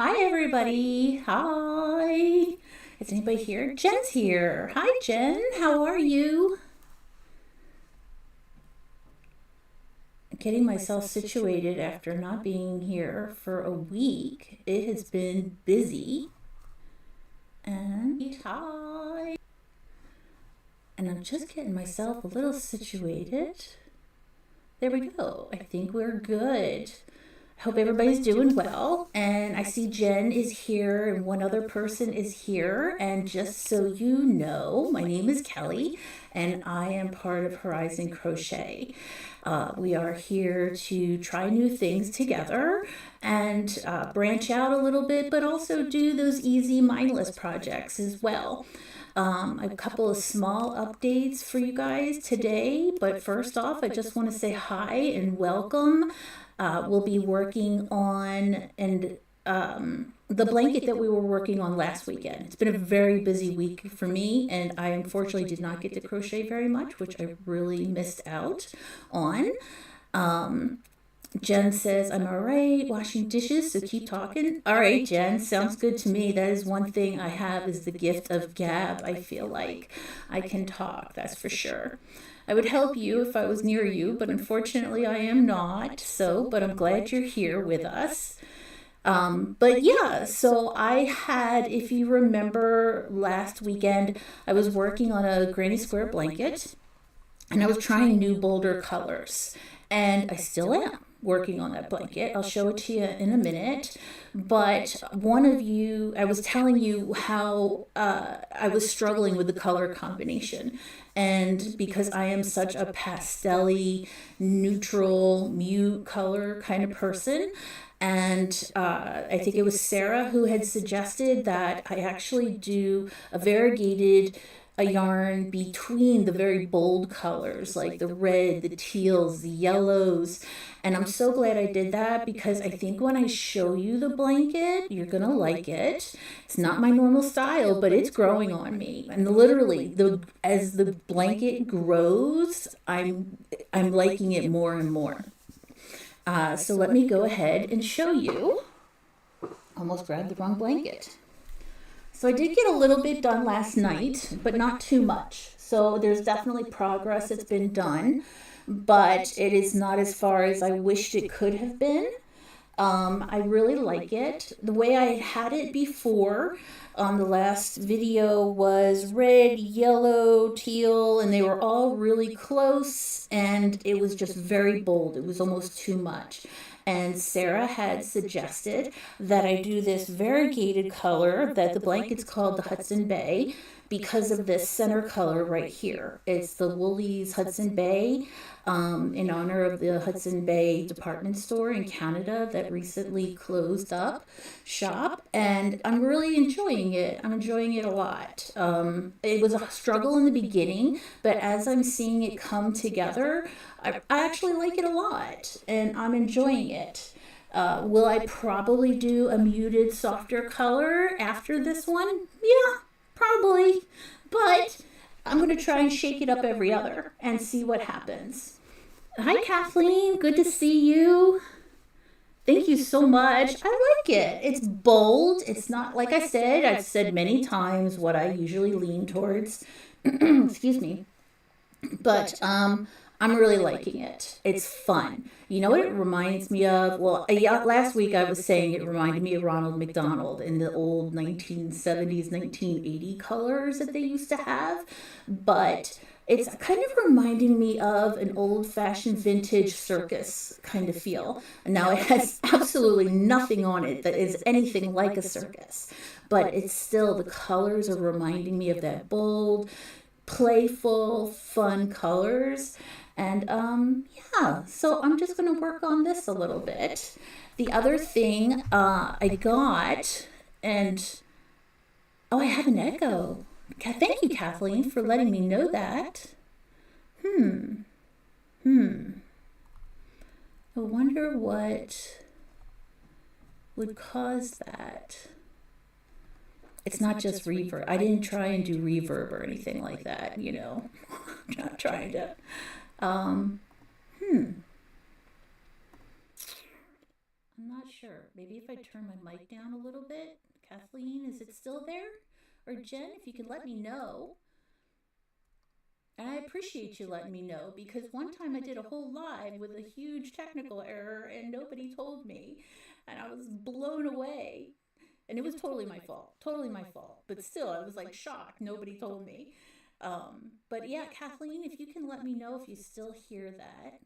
Hi, everybody. Hi. Is anybody here? Jen's here. Hi, Jen. How are you? Getting myself situated after not being here for a week. It has been busy. And hi. And I'm just getting myself a little situated. There we go. I think we're good. I hope everybody's doing well. And I see Jen is here and one other person is here. And just so you know, my name is Kelly and I am part of Horizon Crochet. We are here to try new things together and branch out a little bit, but also do those easy mindless projects as well. A couple of small updates for you guys today, but first off, I just want to say hi and welcome. We'll be working on the blanket that we were working on last weekend. It's been a very busy week for me, and I unfortunately did not get to crochet very much, which I really missed out on. Jen says, I'm all right, washing dishes, so keep talking. All right, Jen, sounds good to me. That is one thing I have is the gift of gab. I feel like I can talk, that's for sure. I would help you if I was near you, but unfortunately I am not. But I'm glad you're here with us. But yeah, so I had, if you remember last weekend, I was working on a granny square blanket and I was trying new bolder colors. And I still am working on that blanket. I'll show it to you in a minute. But one of you, I was telling you how I was struggling with the color combination. And because I am such a pastel-y, neutral, mute color kind of person, and I think it was Sarah who had suggested that I actually do a variegated a yarn between the very bold colors like the red, the teals, the yellows. And I'm so glad I did that because I think when I show you the blanket, you're going to like it. It's not my normal style, but it's growing on me. And literally, as the blanket grows, I'm liking it more and more. So let me go ahead and show you. Almost grabbed the wrong blanket. So I did get a little bit done last night, but not too much. So there's definitely progress that's been done, but it is not as far as I wished it could have been. I really like it. The way I had it before on the last video was red, yellow, teal, and they were all really close, and it was just very bold. It was almost too much. And Sarah had suggested that I do this variegated color that the blanket's called the Hudson Bay because of this center color right here. It's the Woolies Hudson Bay in honor of the Hudson Bay department store in Canada that recently closed up shop. And I'm really enjoying it. I'm enjoying it a lot. It was a struggle in the beginning, but as I'm seeing it come together, I actually like it a lot and I'm enjoying it. Will I probably do a muted, softer color after this one? Yeah, probably. But I'm going to try and shake it up every other and see what happens. Hi, Kathleen. Good to see you. Thank you so much. I like it. It's bold. It's not, like I said, I've said many times what I usually lean towards. Excuse me. But I'm really liking it. It's fun. You know what it reminds me of? Well, last week I was saying it reminded me of Ronald McDonald in the old 1970s, 1980 colors that they used to have. But it's kind of reminding me of an old-fashioned vintage circus kind of feel. And now it has absolutely nothing on it that is anything like a circus. But it's still, the colors are reminding me of that bold, playful, fun colors. And yeah, so I'm just going to work on this a little bit. The other thing I got, and oh, I have an echo. Thank you, Kathleen, for letting me know that. I wonder what would cause that. It's not just reverb. I didn't try and do reverb or anything like that, you know. I'm not trying to. I'm not sure. Maybe if I turn my mic down a little bit. Kathleen, is it still there? Or Jen, if you could let me know. And I appreciate you letting me know, because one time I did a whole live with a huge technical error and nobody told me. And I was blown away. And it was totally my fault. Totally my fault. But still, I was like shocked. Nobody told me. But yeah, Kathleen, if you can let me know if you still hear that.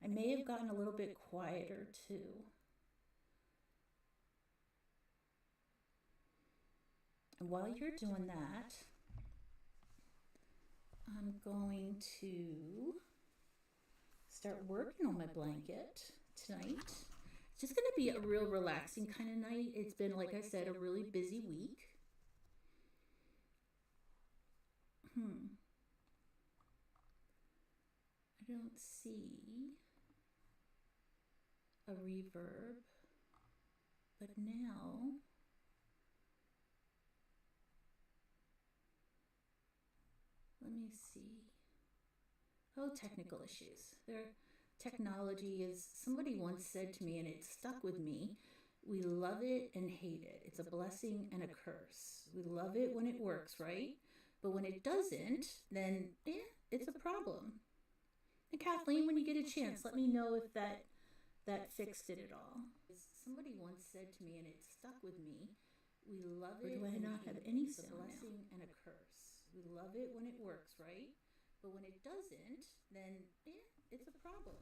I may have gotten a little bit quieter too. And while you're doing that, I'm going to start working on my blanket tonight. It's just going to be a real relaxing kind of night. It's been, like I said, a really busy week. I don't see a reverb, but now let me see. Oh, technical issues. Technology is, somebody once said to me, and it stuck with me, we love it and hate it. It's a blessing and a curse. We love it when it works, right? But when it doesn't, then it's a problem. And Kathleen, when you get a chance, let me know if that fixed it at all. Somebody once said to me, and it stuck with me, we love it. Or do I not have any sound now? It's a blessing and a curse. We love it when it works, right? But when it doesn't, then it's a problem.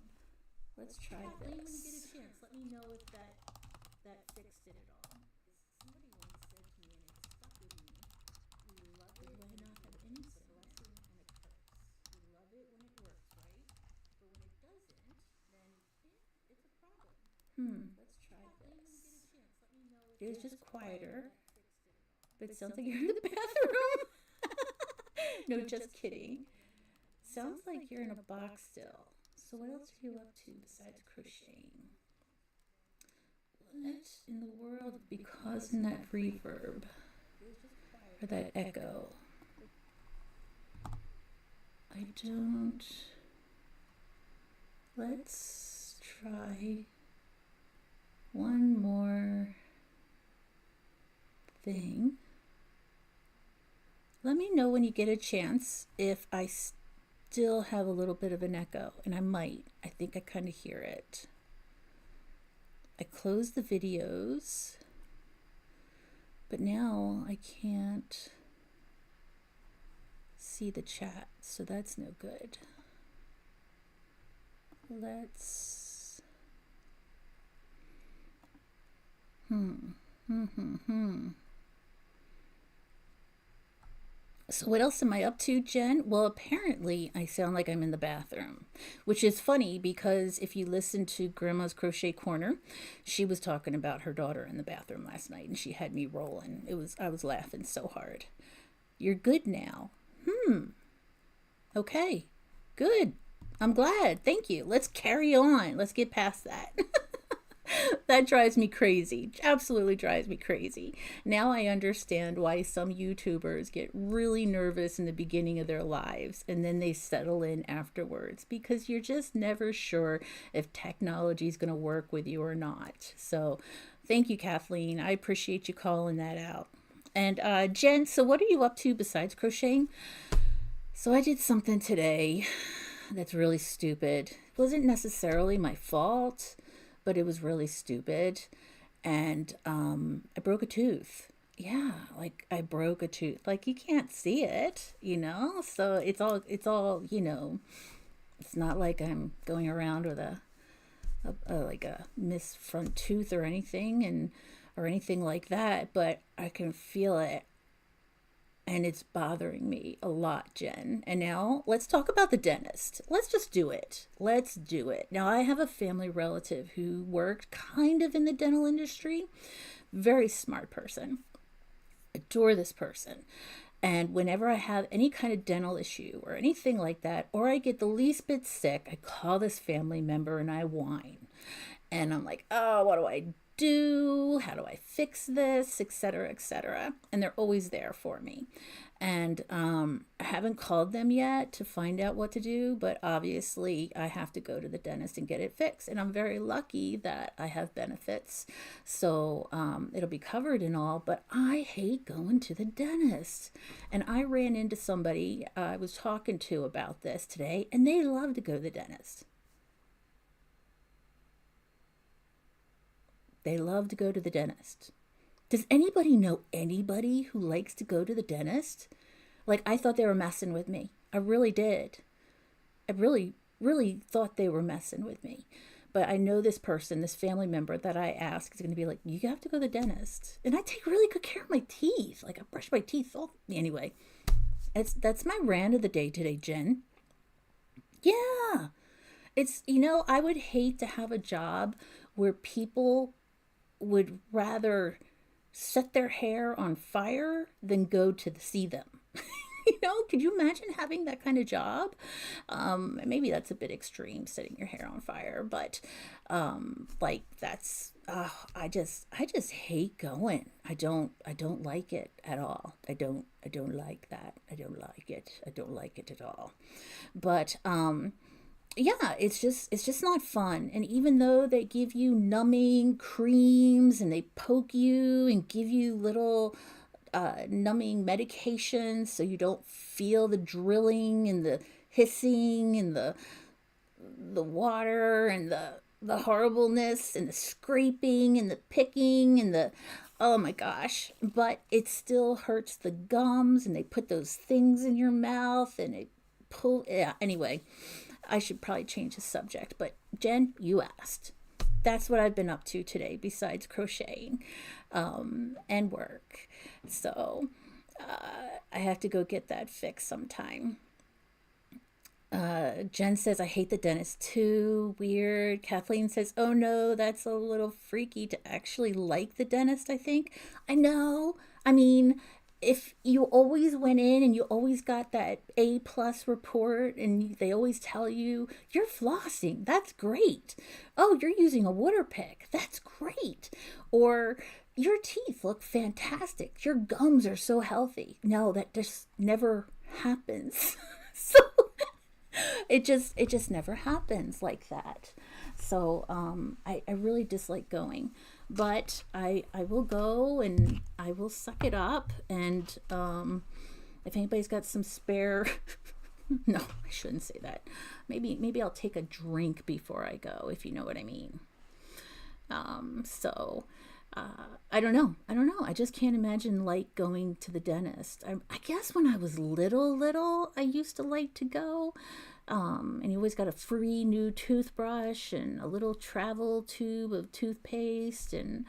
Let's try Kathleen, this. When you get a chance, let me know if that fixed it at all. Somebody once said to me, and it stuck with me, we love it. Do I not have any sound now? It's a blessing and a curse. We love it when it works, right? But when it doesn't, then it's a problem. Let's try this. It was just quieter, but it sounds like you're in the bathroom. No, just kidding. Sounds like you're in a box still. So what else are you up to besides crocheting? What in the world would be causing that reverb or that echo? I don't. Let's try one more thing. Let me know when you get a chance if I still have a little bit of an echo, and I might. I think I kind of hear it. I closed the videos, but now I can't see the chat, so that's no good. Let's So what else am I up to, Jen? Well, apparently I sound like I'm in the bathroom, which is funny because if you listen to Grandma's Crochet Corner, she was talking about her daughter in the bathroom last night, and she had me rolling. I was laughing so hard. You're good now. Okay, good. I'm glad. Thank you. Let's carry on. Let's get past that. That drives me crazy. Absolutely drives me crazy. Now I understand why some YouTubers get really nervous in the beginning of their lives and then they settle in afterwards, because you're just never sure if technology is going to work with you or not. So thank you, Kathleen. I appreciate you calling that out. And Jen, so what are you up to besides crocheting? So I did something today that's really stupid. It wasn't necessarily my fault, but it was really stupid. And I broke a tooth. Yeah, like I broke a tooth. Like you can't see it, you know? So it's all, you know, it's not like I'm going around with a missed front tooth or anything or anything like that, but I can feel it. And it's bothering me a lot, Jen. And now let's talk about the dentist. Let's just do it. Let's do it. Now, I have a family relative who worked kind of in the dental industry. Very smart person. Adore this person. And whenever I have any kind of dental issue or anything like that, or I get the least bit sick, I call this family member and I whine. And I'm like, oh, what do I do? How do I fix this? Etc., etc. And they're always there for me. And I haven't called them yet to find out what to do, but obviously I have to go to the dentist and get it fixed. And I'm very lucky that I have benefits, so it'll be covered and all. But I hate going to the dentist. And I ran into somebody I was talking to about this today, and they love to go to the dentist. They love to go to the dentist. Does anybody know anybody who likes to go to the dentist? Like, I thought they were messing with me. I really did. I really, really thought they were messing with me. But I know this person, this family member that I ask is going to be like, you have to go to the dentist. And I take really good care of my teeth. Like, I brush my teeth all. Anyway, that's my rant of the day today, Jen. Yeah. I would hate to have a job where people would rather set their hair on fire than go to see them. Could you imagine having that kind of job? Maybe that's a bit extreme, setting your hair on fire, but like that's I just hate going. I don't like it at all. I don't like that. I don't like it. I don't like it at all. But yeah, it's just not fun. And even though they give you numbing creams and they poke you and give you little numbing medications so you don't feel the drilling and the hissing and the water and the horribleness and the scraping and the picking and the oh my gosh, but it still hurts the gums, and they put those things in your mouth and it pull. Yeah, anyway, I should probably change the subject, but Jen, you asked. That's what I've been up to today besides crocheting and work. So I have to go get that fixed sometime. Jen says, I hate the dentist too. Weird. Kathleen says, oh no, that's a little freaky to actually like the dentist, I think. I know. I mean, if you always went in and you always got that A plus report and they always tell you you're flossing, that's great. Oh, you're using a water pick, that's great. Or your teeth look fantastic. Your gums are so healthy. No, that just never happens. So it just never happens like that. So I really dislike going, but I will go and I will suck it up. And if anybody's got some spare, no, I shouldn't say that. Maybe I'll take a drink before I go, if you know what I mean. So I don't know. I just can't imagine like going to the dentist. I guess when I was little, I used to like to go. And you always got a free new toothbrush and a little travel tube of toothpaste. And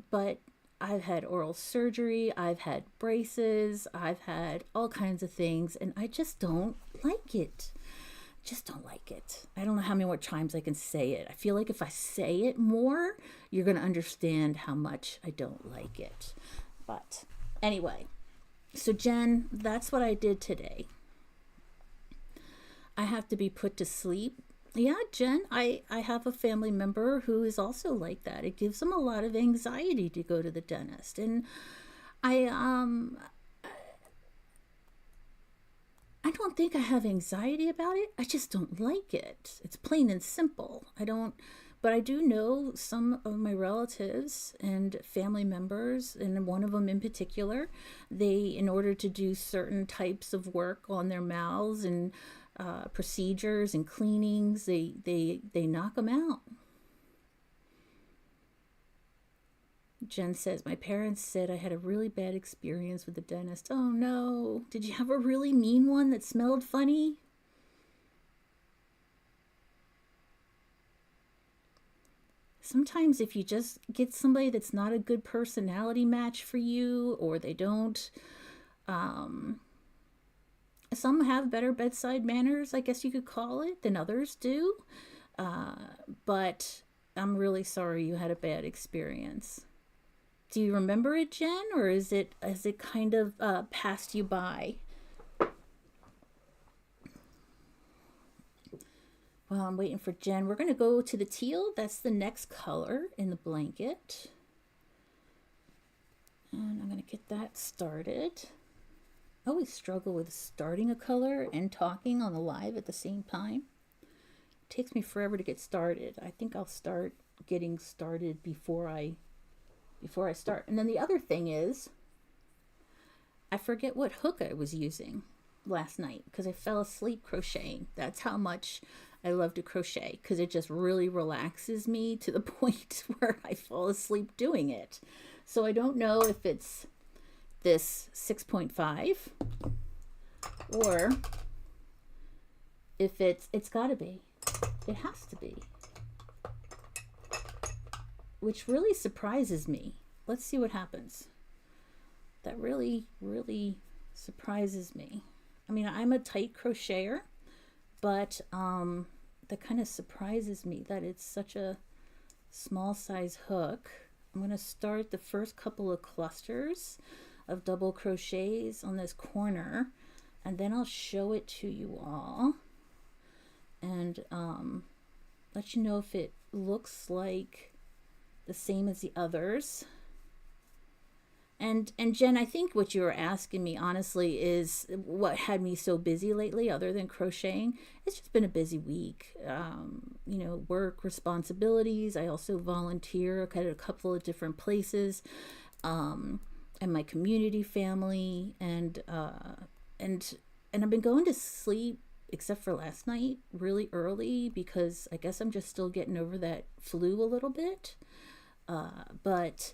but I've had oral surgery, I've had braces, I've had all kinds of things, and I just don't like it. Just don't like it. I don't know how many more times I can say it. I feel like if I say it more, you're going to understand how much I don't like it. But anyway, so Jen, that's what I did today. I have to be put to sleep. Yeah, Jen, I have a family member who is also like that. It gives them a lot of anxiety to go to the dentist. And I don't think I have anxiety about it. I just don't like it. It's plain and simple. But I do know some of my relatives and family members, and one of them in particular, in order to do certain types of work on their mouths and procedures and cleanings, they knock them out. Jen says, my parents said I had a really bad experience with the dentist. Oh no. Did you have a really mean one that smelled funny? Sometimes if you just get somebody that's not a good personality match for you, or they don't, some have better bedside manners, I guess you could call it, than others do. But I'm really sorry you had a bad experience. Do you remember it, Jen, or has it kind of passed you by? Well, I'm waiting for Jen. We're going to go to the teal. That's the next color in the blanket. And I'm going to get that started. I always struggle with starting a color and talking on the live at the same time. It takes me forever to get started. I think I'll start getting started before I start. And then the other thing is, I forget what hook I was using last night because I fell asleep crocheting. That's how much I love to crochet, because it just really relaxes me to the point where I fall asleep doing it. So I don't know if it's this 6.5 or if it's gotta be. It has to be. Which really surprises me. Let's see what happens. That really, really surprises me. I mean, I'm a tight crocheter, but that kind of surprises me that it's such a small size hook. I'm going to start the first couple of clusters of double crochets on this corner, and then I'll show it to you all and let you know if it looks like the same as the others. And Jen, I think what you were asking me honestly is what had me so busy lately other than crocheting. It's just been a busy week. You know, work, responsibilities. I also volunteer at a couple of different places. And my community family, and I've been going to sleep, except for last night, really early, because I guess I'm just still getting over that flu a little bit. But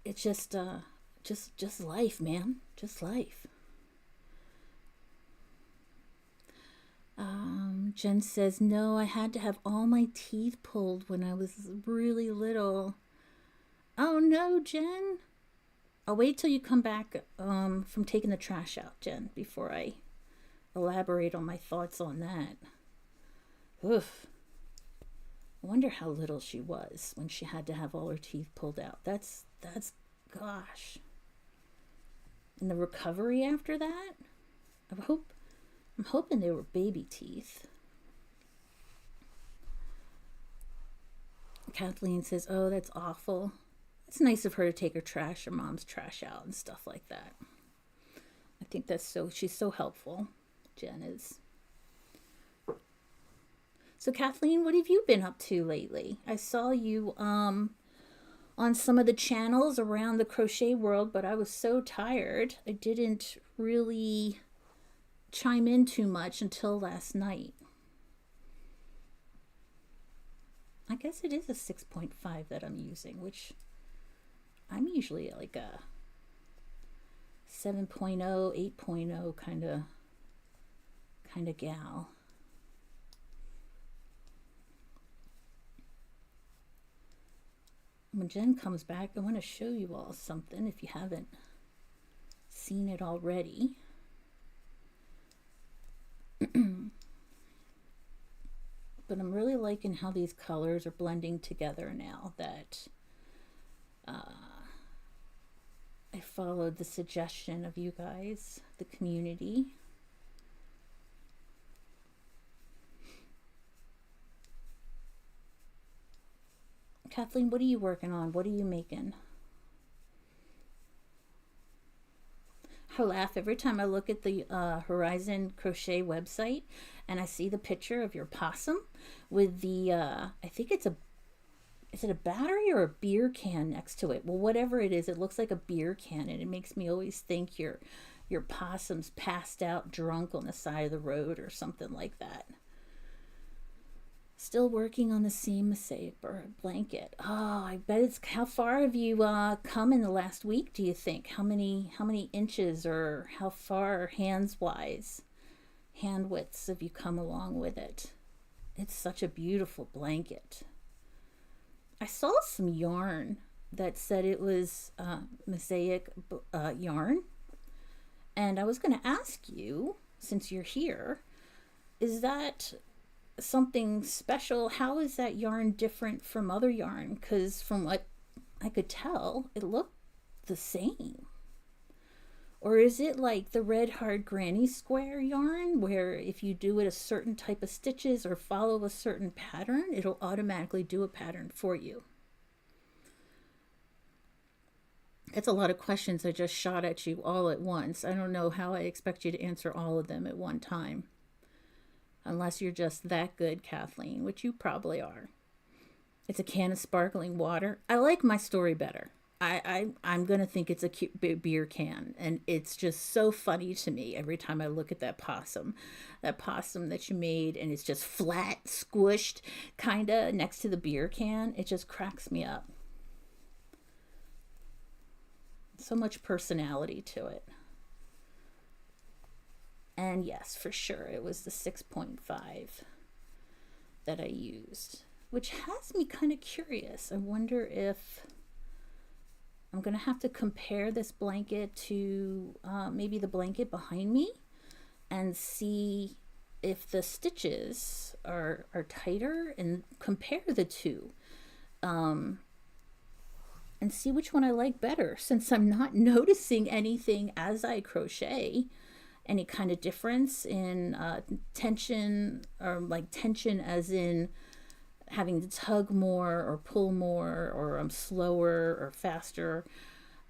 it's just life, man. Just life. Jen says, no, I had to have all my teeth pulled when I was really little. Oh no, Jen. I'll wait till you come back from taking the trash out, Jen, before I elaborate on my thoughts on that. Oof. I wonder how little she was when she had to have all her teeth pulled out. That's gosh. And the recovery after that? I'm hoping they were baby teeth. Kathleen says, oh, that's awful. It's nice of her to take her mom's trash out and stuff like that. I think she's so helpful, Jen is. So Kathleen, what have you been up to lately? I saw you on some of the channels around the crochet world, but I was so tired. I didn't really chime in too much until last night. I guess it is a 6.5 that I'm using, which I'm usually like a 7.0, 8.0 kind of gal. When Jen comes back, I want to show you all something if you haven't seen it already. But I'm really liking how these colors are blending together now that I followed the suggestion of you guys, the community. Kathleen, what are you working on? What are you making? I laugh every time I look at the Horizon Crochet website and I see the picture of your possum with the, I think is it a battery or a beer can next to it? Well, whatever it is, it looks like a beer can, and it makes me always think your possum's passed out drunk on the side of the road or something like that. Still working on the seam mosaic blanket. Oh, I bet it's. How far have you come in the last week, do you think? How many inches, or how far hand widths have you come along with it? It's such a beautiful blanket. I saw some yarn that said it was mosaic yarn, and I was going to ask you, since you're here, is that something special? How is that yarn different from other yarn? Because from what I could tell, it looked the same. Or is it like the Red Hard Granny Square yarn, where if you do it a certain type of stitches or follow a certain pattern, it'll automatically do a pattern for you? That's a lot of questions I just shot at you all at once. I don't know how I expect you to answer all of them at one time. Unless you're just that good, Kathleen, which you probably are. It's a can of sparkling water. I like my story better. I'm going to think it's a cute beer can. And it's just so funny to me every time I look at that possum. That possum that you made, and it's just flat, squished, kind of next to the beer can. It just cracks me up. So much personality to it. And yes, for sure, it was the 6.5 that I used, which has me kind of curious. I wonder if I'm going to have to compare this blanket to maybe the blanket behind me and see if the stitches are tighter, and compare the two. And see which one I like better, since I'm not noticing anything as I crochet, any kind of difference in tension, or like tension as in having to tug more or pull more, or I'm slower or faster.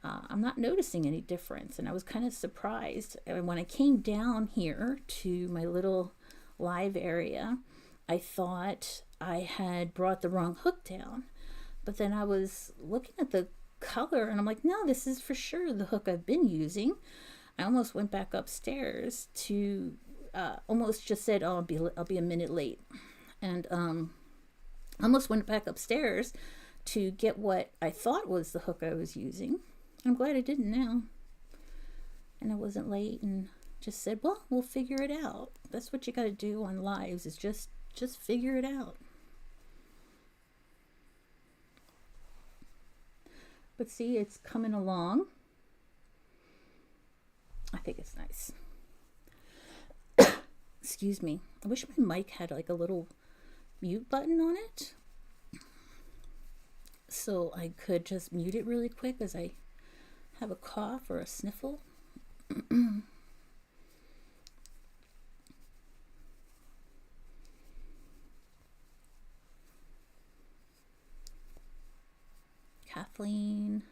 I'm not noticing any difference, and I was kind of surprised. And when I came down here to my little live area, I thought I had brought the wrong hook down. But then I was looking at the color and I'm like, no, this is for sure the hook I've been using. I almost went back upstairs to almost just said, oh, I'll be a minute late. And almost went back upstairs to get what I thought was the hook I was using. I'm glad I didn't now. And I wasn't late, and just said, well, we'll figure it out. That's what you got to do on lives, is just figure it out. But see, it's coming along. I think it's nice. Excuse me. I wish my mic had like a little mute button on it, so I could just mute it really quick as I have a cough or a sniffle. Kathleen.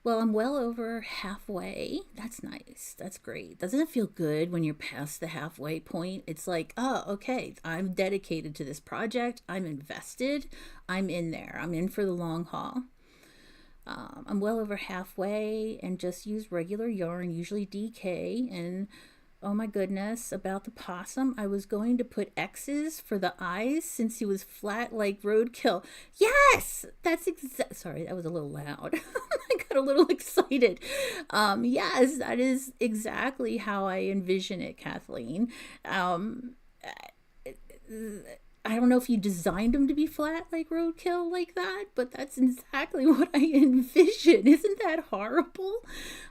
Well, I'm well over halfway. That's nice. That's great. Doesn't it feel good when you're past the halfway point? It's like, oh, okay, I'm dedicated to this project. I'm invested. I'm in there. I'm in for the long haul. I'm well over halfway, and just use regular yarn, usually DK. And oh my goodness, about the possum, I was going to put X's for the eyes since he was flat like roadkill. Yes, that's sorry, that was a little loud. I got a little excited. Yes, that is exactly how I envision it, Kathleen. I don't know if you designed them to be flat like roadkill like that, but that's exactly what I envision. Isn't that horrible?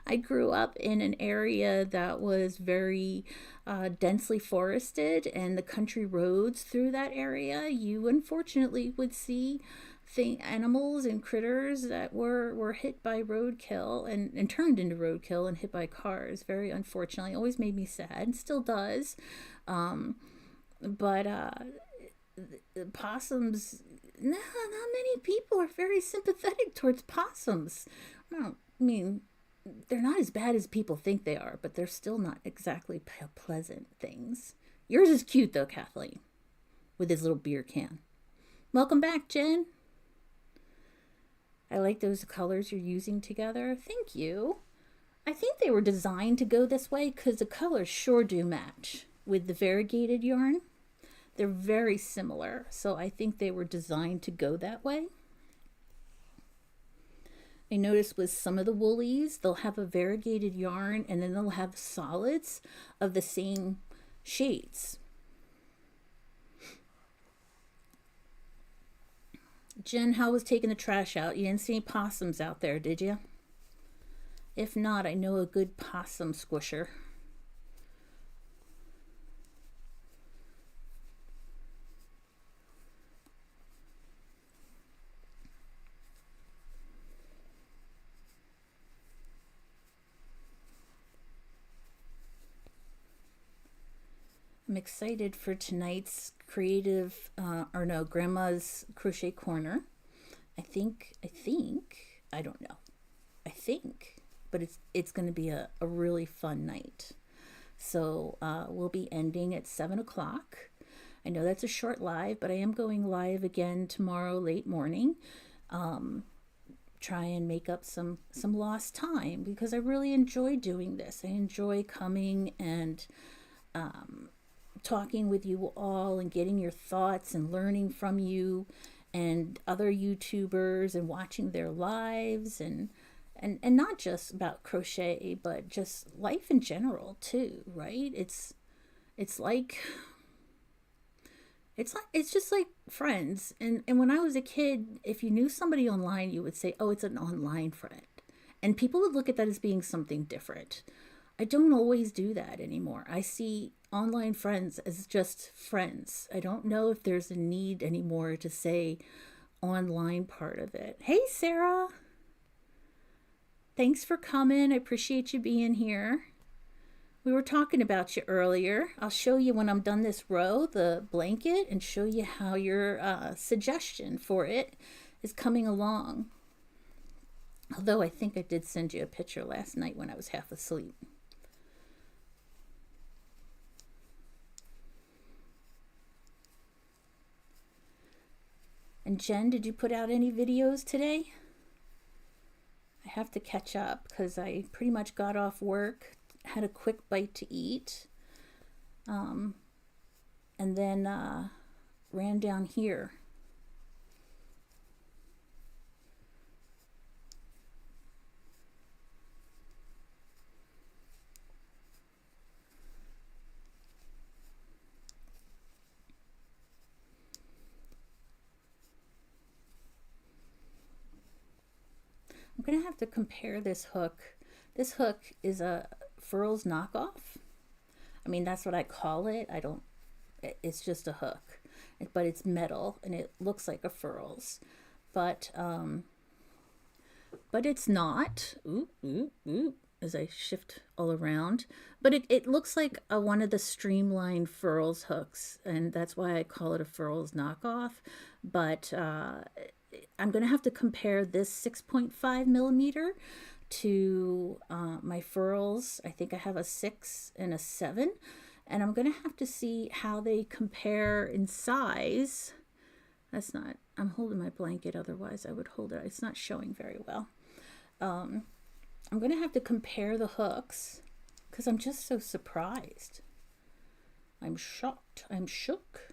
I grew up in an area that was very densely forested, and the country roads through that area, you unfortunately would see animals and critters that were hit by roadkill and turned into roadkill and hit by cars. Very unfortunately. It always made me sad. Still does. But possums, no, not many people are very sympathetic towards possums. I mean, they're not as bad as people think they are, but they're still not exactly pleasant things. Yours is cute though, Kathleen, with his little beer can. Welcome back, Jen. I like those colors you're using together. Thank you. I think they were designed to go this way because the colors sure do match with the variegated yarn. They're very similar, so I think they were designed to go that way. I noticed with some of the woolies, they'll have a variegated yarn and then they'll have solids of the same shades. Jen, how was taking the trash out? You didn't see any possums out there, did you? If not, I know a good possum squisher. I'm excited for tonight's Grandma's Crochet Corner. I think, I don't know. I think, but it's going to be a really fun night. So we'll be ending at 7 o'clock. I know that's a short live, but I am going live again tomorrow late morning. Try and make up some lost time because I really enjoy doing this. I enjoy coming and talking with you all and getting your thoughts and learning from you and other YouTubers and watching their lives and not just about crochet, but just life in general too, right? It's like it's just like friends. And when I was a kid, if you knew somebody online, you would say, "Oh, it's an online friend." And people would look at that as being something different. I don't always do that anymore. I see online friends as just friends. I don't know if there's a need anymore to say online part of it. Hey, Sarah. Thanks for coming. I appreciate you being here. We were talking about you earlier. I'll show you when I'm done this row, the blanket, and show you how your suggestion for it is coming along. Although I think I did send you a picture last night when I was half asleep. And Jen, did you put out any videos today? I have to catch up because I pretty much got off work, had a quick bite to eat, and then ran down here. I'm going to have to compare this hook. This hook is a Furls knockoff. I mean, that's what I call it. It's just a hook, but it's metal and it looks like a Furls, but it's not. Ooh, ooh, ooh, as I shift all around. But it looks like one of the streamlined Furls hooks, and that's why I call it a Furls knockoff. But I'm going to have to compare this 6.5 millimeter to my Furls. I think I have a 6 and a 7. And I'm going to have to see how they compare in size. That's not, I'm holding my blanket, otherwise I would hold it. It's not showing very well. I'm going to have to compare the hooks because I'm just so surprised. I'm shocked. I'm shook.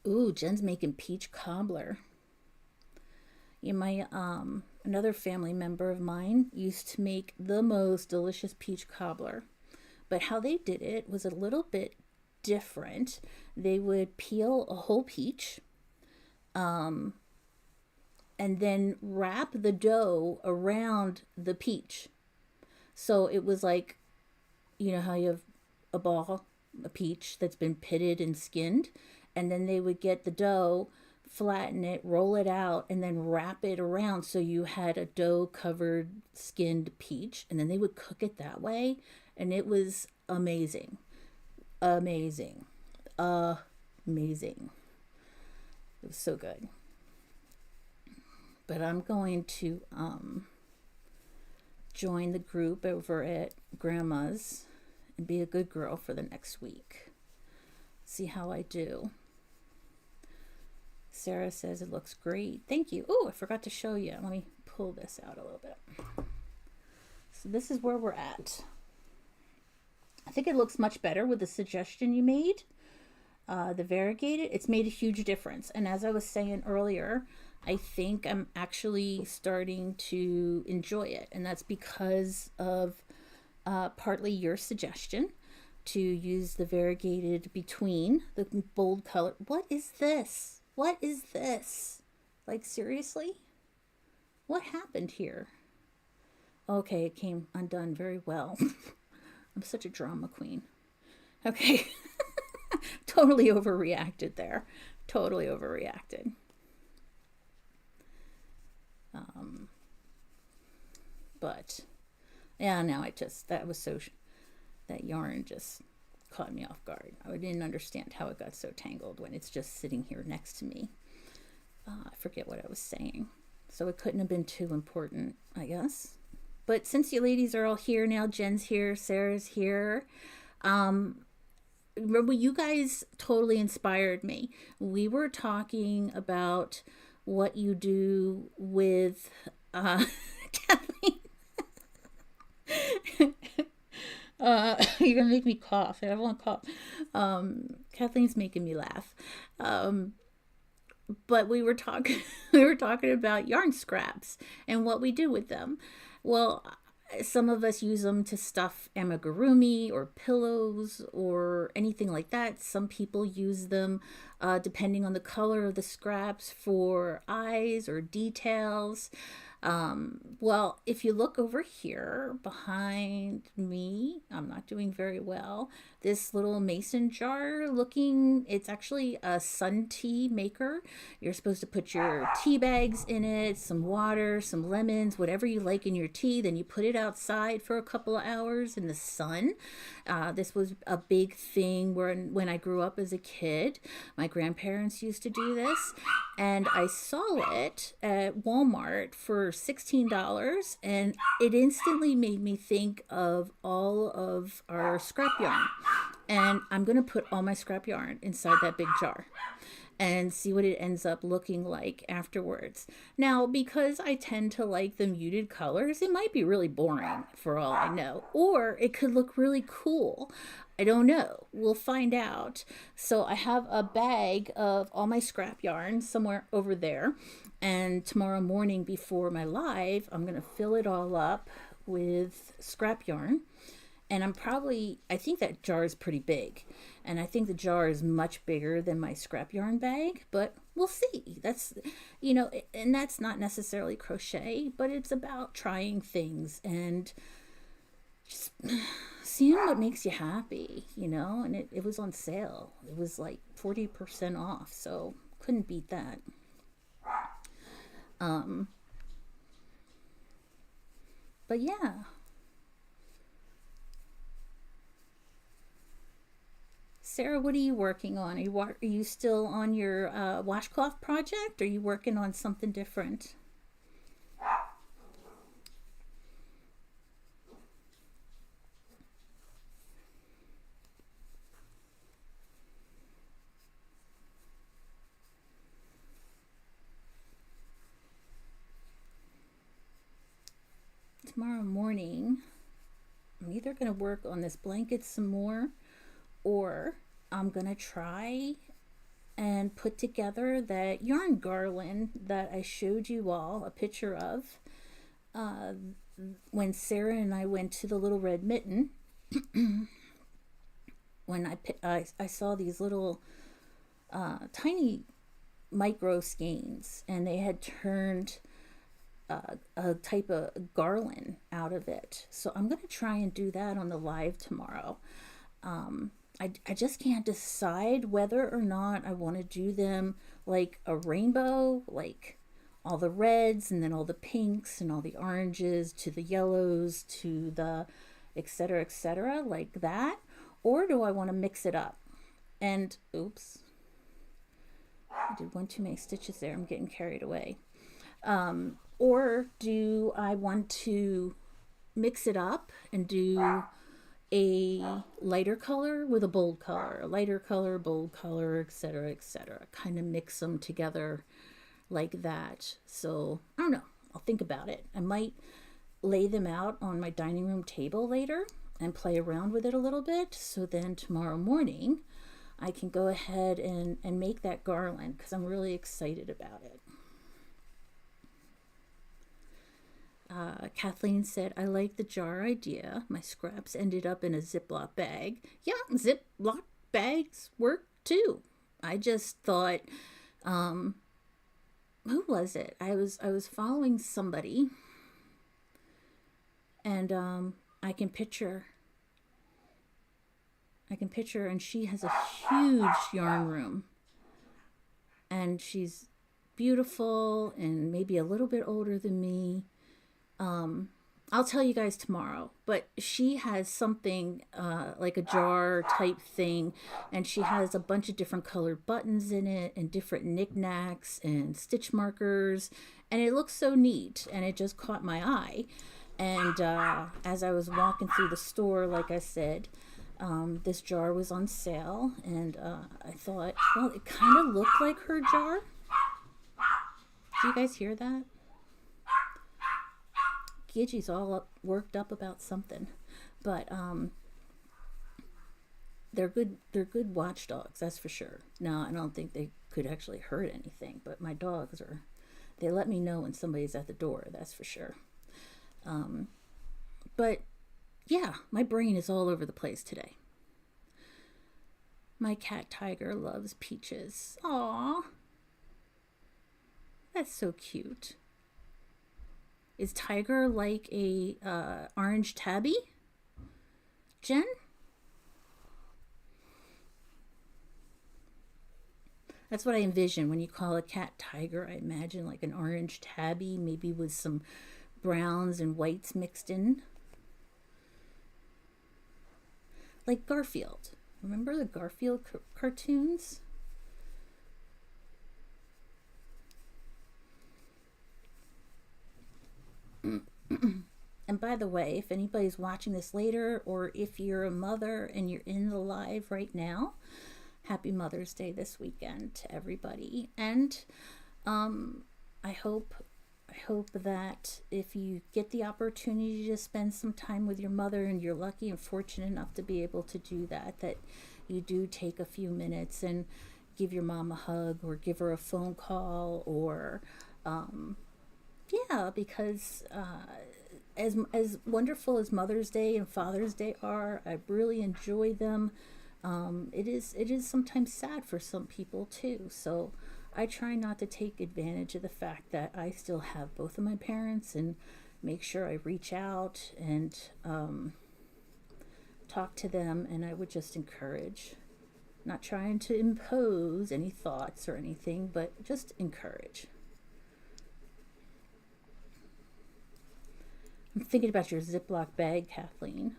Ooh, Jen's making peach cobbler. Yeah, my another family member of mine used to make the most delicious peach cobbler. But how they did it was a little bit different. They would peel a whole peach, and then wrap the dough around the peach. So it was like, you know how you have a peach that's been pitted and skinned, and then they would get the dough, flatten it, roll it out, and then wrap it around so you had a dough covered skinned peach, and then they would cook it that way, and it was amazing. Amazing. Amazing. It was so good. But I'm going to join the group over at Grandma's and be a good girl for the next week. See how I do. Sarah says it looks great. Thank you. Oh, I forgot to show you. Let me pull this out a little bit. So this is where we're at. I think it looks much better with the suggestion you made. The variegated, it's made a huge difference. And as I was saying earlier, I think I'm actually starting to enjoy it. And that's because of partly your suggestion to use the variegated between the bold color. What is this? What is this? Like, seriously? What happened here? Okay, it came undone very well. I'm such a drama queen. Okay. Totally overreacted there. Totally overreacted. But yeah, now that yarn just caught me off guard. I didn't understand how it got so tangled when it's just sitting here next to me. I forget what I was saying. So it couldn't have been too important, I guess. But since you ladies are all here now, Jen's here, Sarah's here. Um, Remember, you guys totally inspired me. We were talking about what you do with Kathleen. You're gonna make me cough. I don't want to cough. Kathleen's making me laugh. Um, but we were talking we were talking about yarn scraps and what we do with them. Well, some of us use them to stuff amigurumi or pillows or anything like that. Some people use them, depending on the color of the scraps, for eyes or details. Well, if you look over here behind me, I'm not doing very well. This little mason jar looking, it's actually a sun tea maker. You're supposed to put your tea bags in it, some water, some lemons, whatever you like in your tea. Then you put it outside for a couple of hours in the sun. This was a big thing when I grew up as a kid. My grandparents used to do this, and I saw it at Walmart for $16, and it instantly made me think of all of our scrap yarn. And I'm going to put all my scrap yarn inside that big jar and see what it ends up looking like afterwards. Now, because I tend to like the muted colors, it might be really boring for all I know, or it could look really cool. I don't know. We'll find out. So I have a bag of all my scrap yarn somewhere over there, and tomorrow morning before my live, I'm going to fill it all up with scrap yarn. And I think that jar is pretty big. And I think the jar is much bigger than my scrap yarn bag, but we'll see. And that's not necessarily crochet, but it's about trying things and just seeing what makes you happy. And it was on sale. It was like 40% off, so couldn't beat that. But yeah. Sarah, what are you working on? Are you still on your washcloth project? Or are you working on something different? Tomorrow morning, I'm either going to work on this blanket some more, or I'm going to try and put together that yarn garland that I showed you all a picture of uh, when Sarah and I went to the Little Red Mitten. When I saw these little tiny micro skeins, and they had turned a type of garland out of it. So I'm going to try and do that on the live tomorrow. I just can't decide whether or not I want to do them like a rainbow, like all the reds and then all the pinks and all the oranges to the yellows to the etc., like that. Or do I want to mix it up? And oops, I did one too many stitches there. I'm getting carried away. Or do I want to mix it up and do a lighter color with a bold color, a lighter color, bold color, etc., kind of mix them together like that. So I don't know. I'll think about it. I might lay them out on my dining room table later and play around with it a little bit. So then tomorrow morning I can go ahead and make that garland because I'm really excited about it. Kathleen said, I like the jar idea. My scraps ended up in a Ziploc bag. Yeah, Ziploc bags work too. I just thought, who was it? I was following somebody, and I can picture, and she has a huge yarn room, and she's beautiful and maybe a little bit older than me. I'll tell you guys tomorrow, but she has something like a jar type thing, and she has a bunch of different colored buttons in it, and different knickknacks and stitch markers, and it looks so neat, and it just caught my eye. And as I was walking through the store, like I said, this jar was on sale, and I thought, well, it kind of looked like her jar. Do you guys hear that? Gidgie's all worked up about something, but they're good. They're good watchdogs, that's for sure. Now, I don't think they could actually hurt anything, but my dogs are. They let me know when somebody's at the door. That's for sure. But yeah, my brain is all over the place today. My cat Tiger loves peaches. Aww, that's so cute. Is Tiger like a orange tabby, Jen? That's what I envision when you call a cat Tiger. I imagine like an orange tabby, maybe with some browns and whites mixed in. Like Garfield. Remember the Garfield cartoons? And by the way, if anybody's watching this later, or if you're a mother and you're in the live right now, happy Mother's Day this weekend to everybody. And I hope that if you get the opportunity to spend some time with your mother, and you're lucky and fortunate enough to be able to do that, that you do take a few minutes and give your mom a hug, or give her a phone call, or yeah, because as wonderful as Mother's Day and Father's Day are, I really enjoy them. It is sometimes sad for some people too. So I try not to take advantage of the fact that I still have both of my parents, and make sure I reach out and talk to them. And I would just encourage, not trying to impose any thoughts or anything, but just encourage. I'm thinking about your Ziploc bag, Kathleen.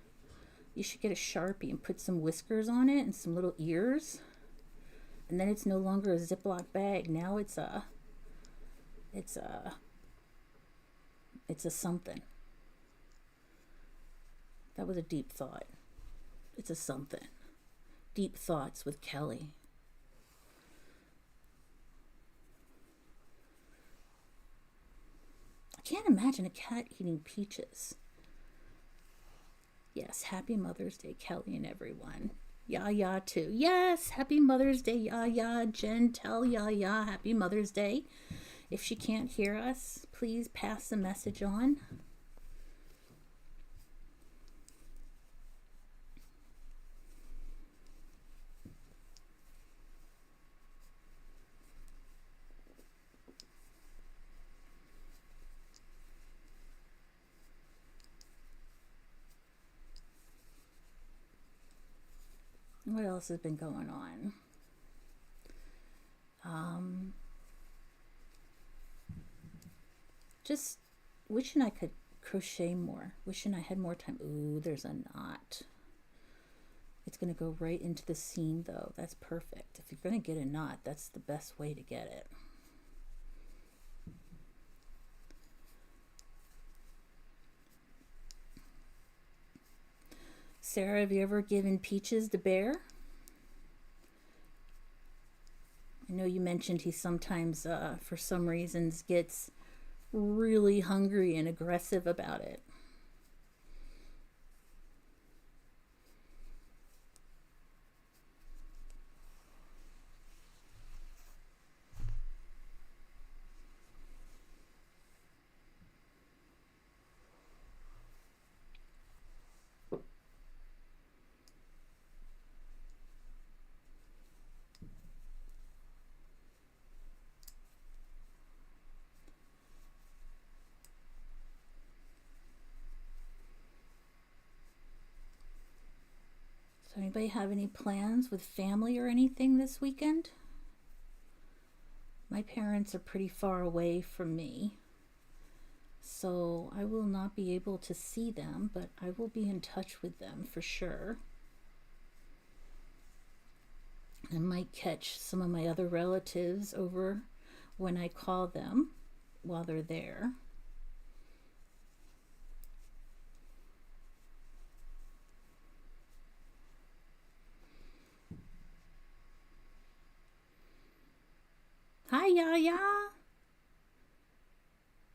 You should get a Sharpie and put some whiskers on it and some little ears. And then it's no longer a Ziploc bag. Now it's a something. That was a deep thought. It's a something. Deep Thoughts with Kelly. I can't imagine a cat eating peaches. Yes, happy Mother's Day, Kelly and everyone. Yaya too. Yes, happy Mother's Day, Yaya. Jen, tell Yaya happy Mother's Day. If she can't hear us, please pass the message on. What else has been going on? Just wishing I could crochet more. Wishing I had more time. Ooh, there's a knot. It's going to go right into the seam though. That's perfect. If you're going to get a knot, that's the best way to get it. Sarah, have you ever given peaches to Bear? I know you mentioned he sometimes, for some reasons, gets really hungry and aggressive about it. So anybody have any plans with family or anything this weekend? My parents are pretty far away from me, So I will not be able to see them, but I will be in touch with them for sure. I might catch some of my other relatives over when I call them while they're there. Hi, Yaya.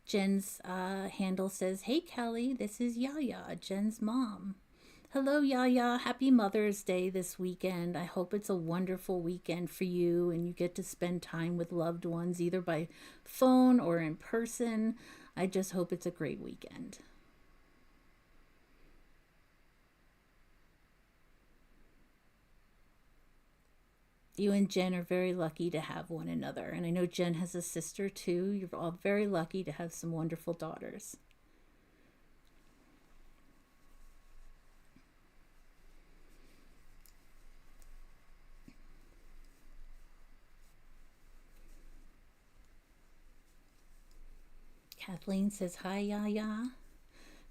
Jen's handle says, "Hey, Kelly, this is Yaya, Jen's mom." Hello, Yaya. Happy Mother's Day this weekend. I hope it's a wonderful weekend for you and you get to spend time with loved ones either by phone or in person. I just hope it's a great weekend. You and Jen are very lucky to have one another. And I know Jen has a sister too. You're all very lucky to have some wonderful daughters. Kathleen says, "Hi, Yaya."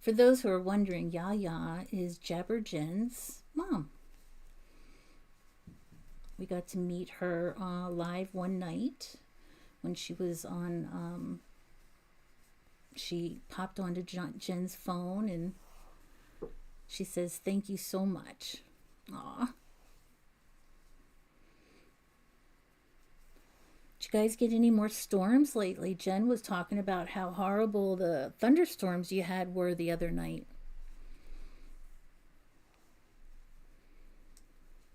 For those who are wondering, Yaya is Jabber Jen's mom. We got to meet her live one night when she was on. She popped onto Jen's phone and she says, "Thank you so much." Aw. Did you guys get any more storms lately? Jen was talking about how horrible the thunderstorms you had were the other night.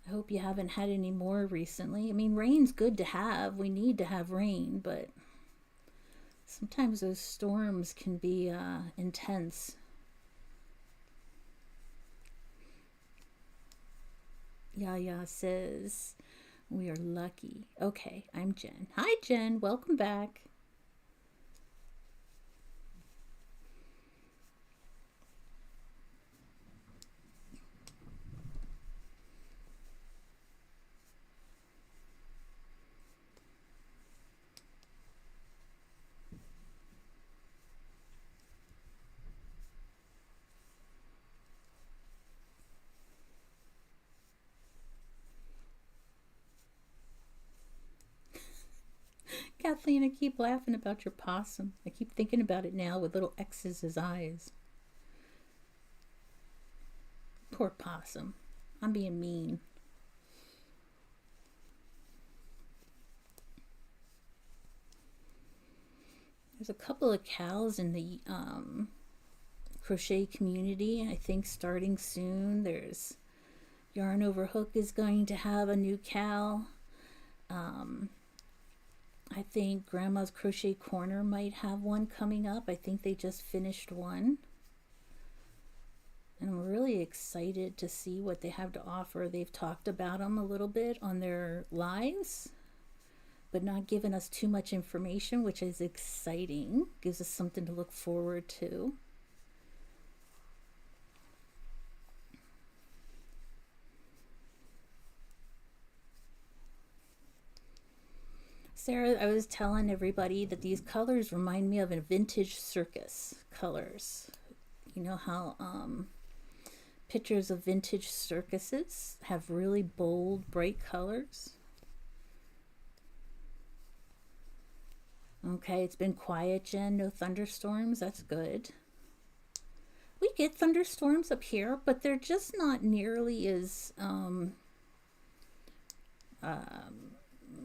I hope you haven't had any more recently. I mean, rain's good to have. We need to have rain, but sometimes those storms can be intense. Yaya says, "We are lucky." Okay, I'm Jen. Hi, Jen. Welcome back. Kathleen, I keep laughing about your possum. I keep thinking about it now with little X's as eyes. Poor possum. I'm being mean. There's a couple of cows in the crochet community, I think starting soon. There's Yarn Over Hook is going to have a new cow. I think Grandma's Crochet Corner might have one coming up. I think they just finished one. And I'm really excited to see what they have to offer. They've talked about them a little bit on their lives, but not given us too much information, which is exciting. Gives us something to look forward to. Sarah, I was telling everybody that these colors remind me of a vintage circus colors. You know how pictures of vintage circuses have really bold, bright colors? Okay, it's been quiet, Jen. No thunderstorms. That's good. We get thunderstorms up here, but they're just not nearly as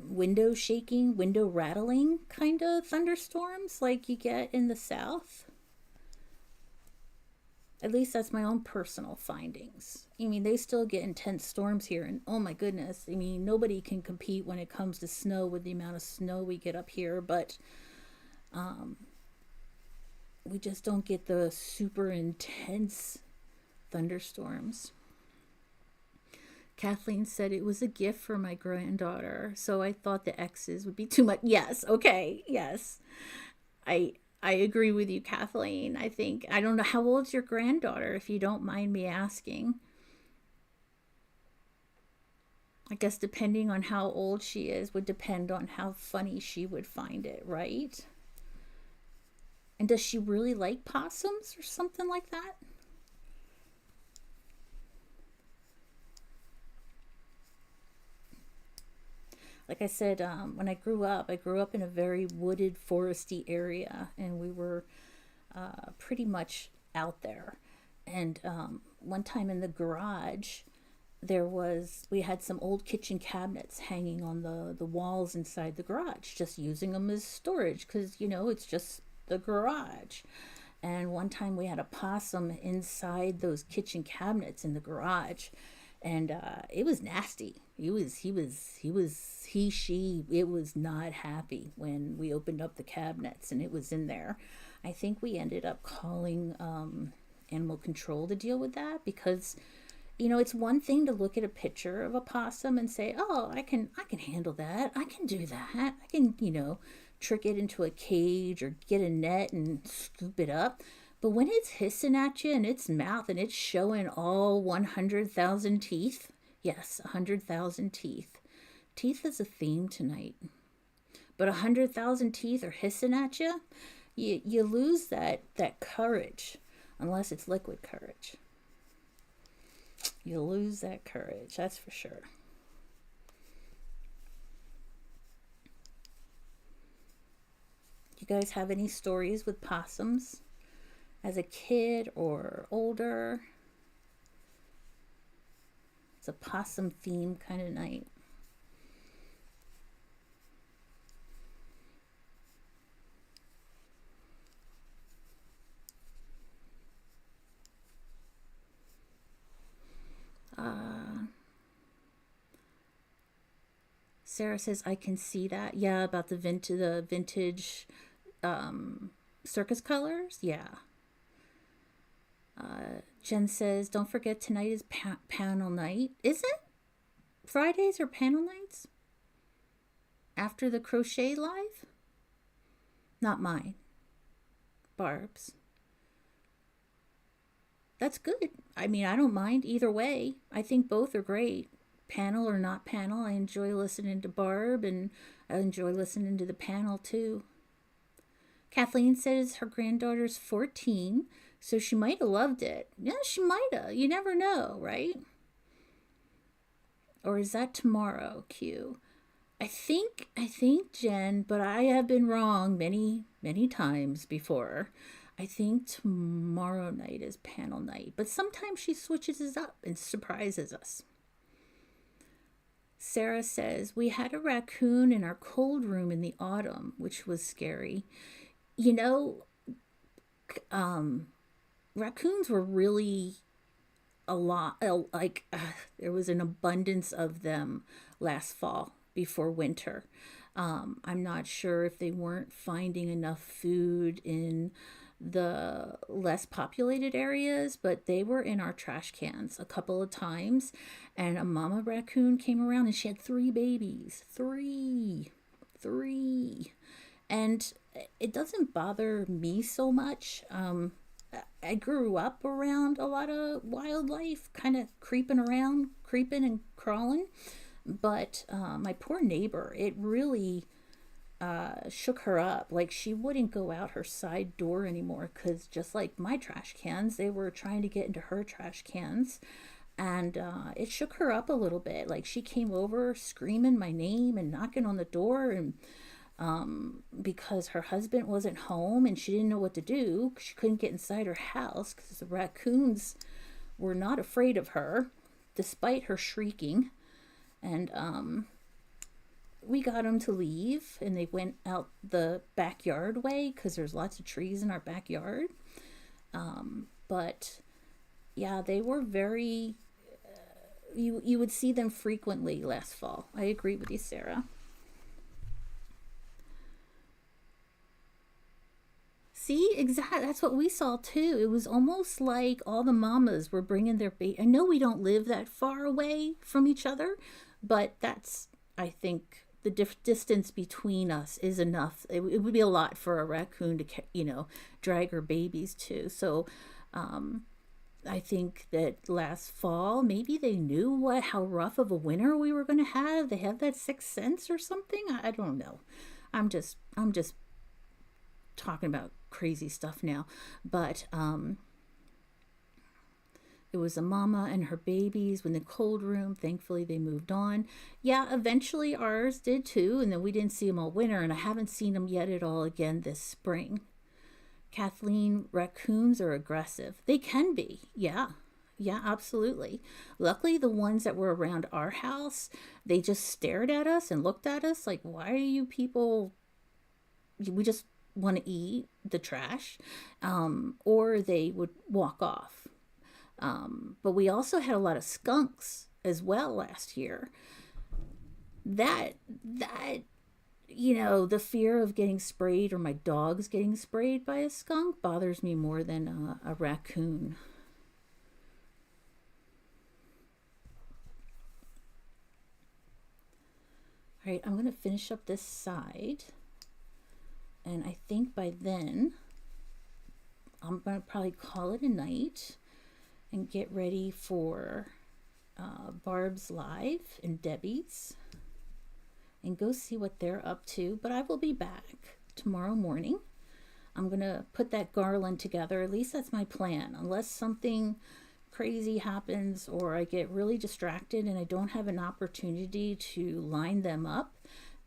window shaking, window rattling kind of thunderstorms like you get in the south. At least that's my own personal findings. I mean, they still get intense storms here, and oh my goodness, I mean, nobody can compete when it comes to snow with the amount of snow we get up here, but we just don't get the super intense thunderstorms. Kathleen said it was a gift for my granddaughter, so I thought the X's would be too much. Yes, okay, yes. I agree with you, Kathleen. I don't know, how old's your granddaughter, if you don't mind me asking? I guess depending on how old she is would depend on how funny she would find it, right? And does she really like possums or something like that? Like I said, when I grew up in a very wooded, foresty area, and we were pretty much out there. And one time in the garage, we had some old kitchen cabinets hanging on the walls inside the garage, just using them as storage because, it's just the garage. And one time we had a possum inside those kitchen cabinets in the garage, and it was nasty. It was not happy when we opened up the cabinets and it was in there. I think we ended up calling animal control to deal with that because it's one thing to look at a picture of a possum and say, "Oh, I can handle that. I can do that. I can, trick it into a cage or get a net and scoop it up." But when it's hissing at you in its mouth and it's showing all 100,000 teeth, yes, 100,000 teeth. Teeth is a theme tonight. But 100,000 teeth are hissing at you, you lose that courage, unless it's liquid courage. You'll lose that courage, that's for sure. You guys have any stories with possums as a kid or older? It's a possum theme kind of night. Sarah says, I can see that. Yeah, about the vintage circus colors. Yeah. Jen says, don't forget tonight is panel night. Is it? Fridays are panel nights? After the crochet live? Not mine. Barb's. That's good. I mean, I don't mind either way. I think both are great. Panel or not panel, I enjoy listening to Barb and I enjoy listening to the panel too. Kathleen says her granddaughter's 14, so she might have loved it. Yeah, she might have. You never know, right? Or is that tomorrow, Q? I think Jen, but I have been wrong many, many times before. I think tomorrow night is panel night, but sometimes she switches it up and surprises us. Sarah says, we had a raccoon in our cold room in the autumn, which was scary. Raccoons were really a lot, there was an abundance of them last fall before winter. I'm not sure if they weren't finding enough food in the less populated areas, but they were in our trash cans a couple of times, and a mama raccoon came around and she had 3 babies. Three. And it doesn't bother me so much. I grew up around a lot of wildlife kind of creeping and crawling, but my poor neighbor, it really shook her up. Like, she wouldn't go out her side door anymore because, just like my trash cans, they were trying to get into her trash cans, and it shook her up a little bit. Like, she came over screaming my name and knocking on the door, and because her husband wasn't home and she didn't know what to do. She couldn't get inside her house because the raccoons were not afraid of her despite her shrieking. And we got them to leave, and they went out the backyard way because there's lots of trees in our backyard. But yeah, they were very, you would see them frequently last fall. I agree with you, Sarah. See, exactly. That's what we saw too. It was almost like all the mamas were bringing their baby. I know we don't live that far away from each other, but that's, I think, the distance between us is enough. It would be a lot for a raccoon to, drag her babies to. So, I think that last fall, maybe they knew how rough of a winter we were going to have. They have that sixth sense or something. I don't know. I'm just talking about crazy stuff now. But it was a mama and her babies when the cold room. Thankfully, they moved on. Yeah, eventually ours did too, and then we didn't see them all winter, and I haven't seen them yet at all again this spring. Kathleen, raccoons are aggressive. They can be, yeah. Yeah, absolutely. Luckily, the ones that were around our house, they just stared at us and looked at us like, why are you people? We just want to eat the trash. Or they would walk off. But we also had a lot of skunks as well last year. That the fear of getting sprayed or my dogs getting sprayed by a skunk bothers me more than a raccoon. All right, I'm going to finish up this side. And I think by then, I'm going to probably call it a night and get ready for Barb's Live and Debbie's and go see what they're up to. But I will be back tomorrow morning. I'm going to put that garland together. At least that's my plan. Unless something crazy happens or I get really distracted and I don't have an opportunity to line them up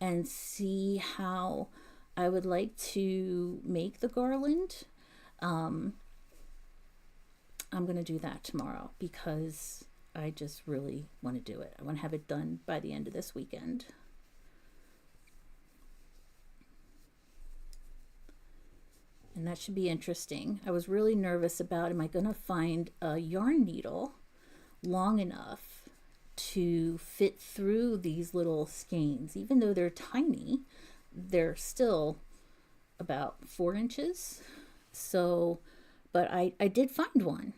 and see how I would like to make the garland. I'm going to do that tomorrow because I just really want to do it. I want to have it done by the end of this weekend. And that should be interesting. I was really nervous about, am I going to find a yarn needle long enough to fit through these little skeins? Even though they're tiny, they're still about 4 inches. So, but I did find one.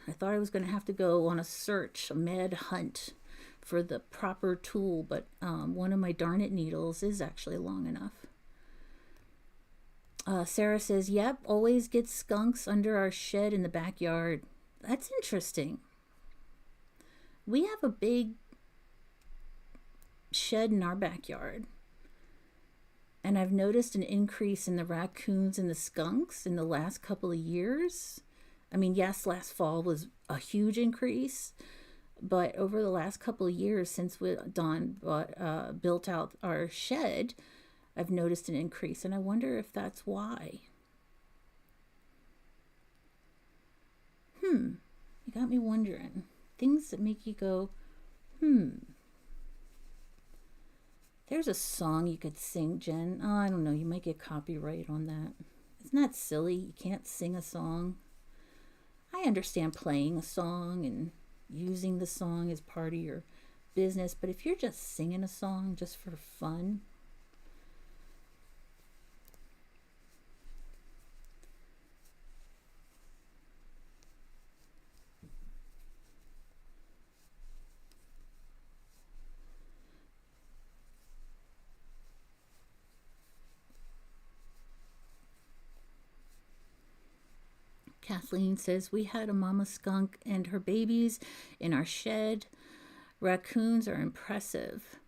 I thought I was going to have to go on a search, a mad hunt for the proper tool, but one of my darn it needles is actually long enough. Sarah says, yep, always get skunks under our shed in the backyard. That's interesting. We have a big shed in our backyard. And I've noticed an increase in the raccoons and the skunks in the last couple of years. I mean, yes, last fall was a huge increase. But over the last couple of years since Dawn built out our shed, I've noticed an increase, and I wonder if that's why. You got me wondering. Things that make you go, There's a song you could sing, Jen. Oh, I don't know. You might get copyright on that. Isn't that silly? You can't sing a song. I understand playing a song and using the song as part of your business, but if you're just singing a song just for fun, Kathleen says, we had a mama skunk and her babies in our shed. Raccoons are impressive.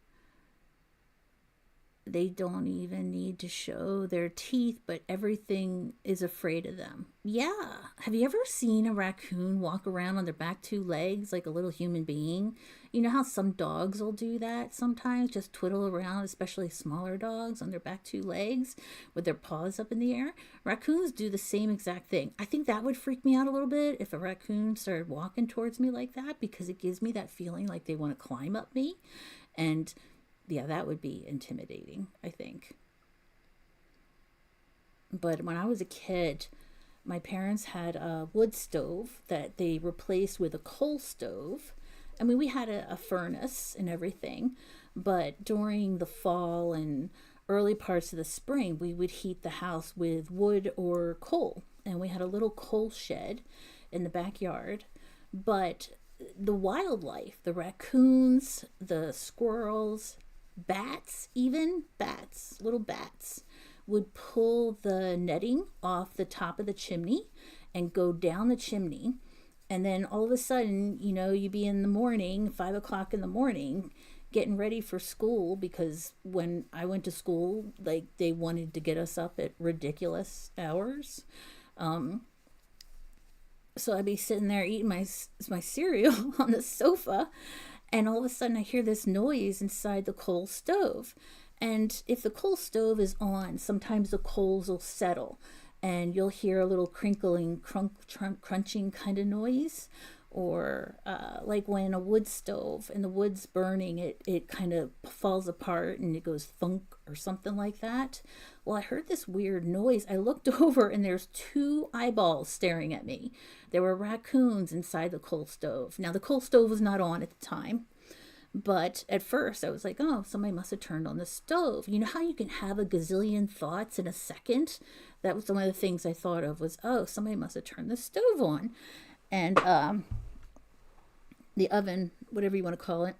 They don't even need to show their teeth, but everything is afraid of them. Yeah. Have you ever seen a raccoon walk around on their back 2 legs like a little human being? You know how some dogs will do that sometimes, just twiddle around, especially smaller dogs on their back 2 legs with their paws up in the air? Raccoons do the same exact thing. I think that would freak me out a little bit if a raccoon started walking towards me like that, because it gives me that feeling like they want to climb up me. And yeah, that would be intimidating, I think. But when I was a kid, my parents had a wood stove that they replaced with a coal stove. I mean, we had a furnace and everything, but during the fall and early parts of the spring, we would heat the house with wood or coal. And we had a little coal shed in the backyard. But the wildlife, the raccoons, the squirrels, bats, little bats, would pull the netting off the top of the chimney and go down the chimney. And then all of a sudden, you'd be in the morning, 5 o'clock in the morning, getting ready for school, because when I went to school, like, they wanted to get us up at ridiculous hours. Um, so I'd be sitting there eating my cereal on the sofa, and all of a sudden I hear this noise inside the coal stove. And if the coal stove is on, sometimes the coals will settle, and you'll hear a little crinkling, crunching kind of noise. Or like when a wood stove and the wood's burning, it kind of falls apart and it goes thunk or something like that. Well, I heard this weird noise. I looked over and there's two eyeballs staring at me. There were raccoons inside the coal stove. Now, the coal stove was not on at the time, but at first I was like, oh, somebody must have turned on the stove. You know how you can have a gazillion thoughts in a second? That was one of the things I thought of, was, oh, somebody must have turned the stove on. And the oven, whatever you want to call it.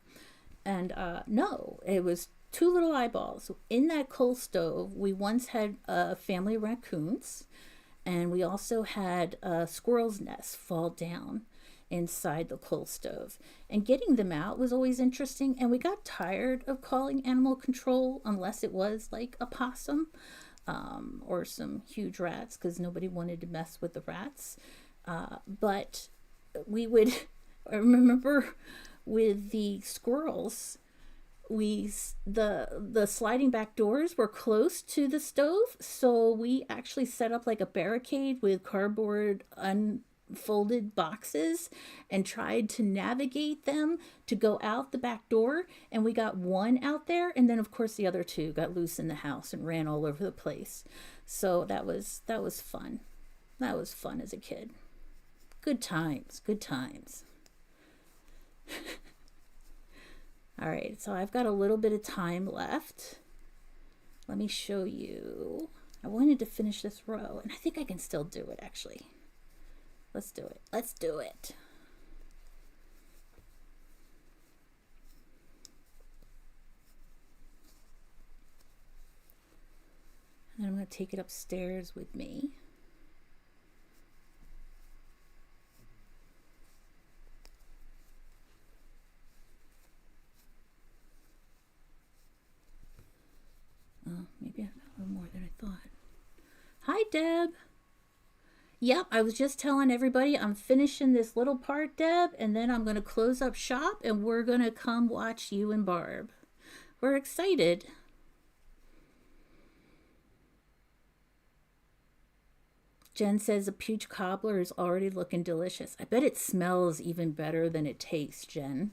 And no, it was two little eyeballs. In that coal stove, we once had a family of raccoons, and we also had a squirrel's nest fall down inside the coal stove. And getting them out was always interesting, and we got tired of calling animal control unless it was like a possum or some huge rats, because nobody wanted to mess with the rats. But we would, I remember with the squirrels, the sliding back doors were close to the stove, so we actually set up like a barricade with cardboard unfolded boxes and tried to navigate them to go out the back door. And we got one out there, and then of course the other two got loose in the house and ran all over the place. So that was fun. That was fun as a kid. Good times, good times. All right, so I've got a little bit of time left. Let me show you. I wanted to finish this row, and I think I can still do it, actually. Let's do it. Let's do it. And then I'm going to take it upstairs with me. Maybe I have a little more than I thought. Hi, Deb. Yep, I was just telling everybody I'm finishing this little part, Deb, and then I'm going to close up shop and we're going to come watch you and Barb. We're excited. Jen says a peach cobbler is already looking delicious. I bet it smells even better than it tastes, Jen.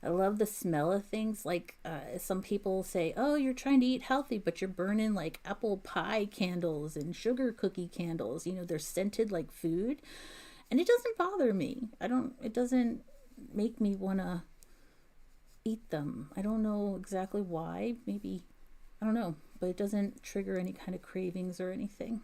I love the smell of things. Like some people say, oh, you're trying to eat healthy, but you're burning like apple pie candles and sugar cookie candles. You know, they're scented like food. And it doesn't bother me. It doesn't make me want to eat them. I don't know exactly why. Maybe, I don't know. But it doesn't trigger any kind of cravings or anything.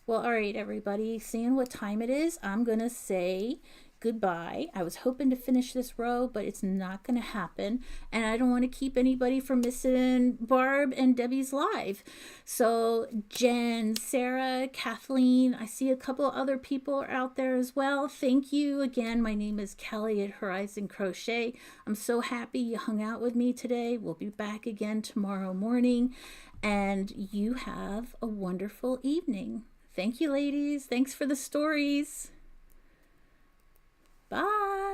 Well, all right, everybody. Seeing what time it is, I'm going to say goodbye. I was hoping to finish this row, but it's not going to happen. And I don't want to keep anybody from missing Barb and Debbie's live. So Jen, Sarah, Kathleen, I see a couple other people are out there as well. Thank you. Again, my name is Kelly at Horizon Crochet. I'm so happy you hung out with me today. We'll be back again tomorrow morning. And you have a wonderful evening. Thank you, ladies. Thanks for the stories. Bye.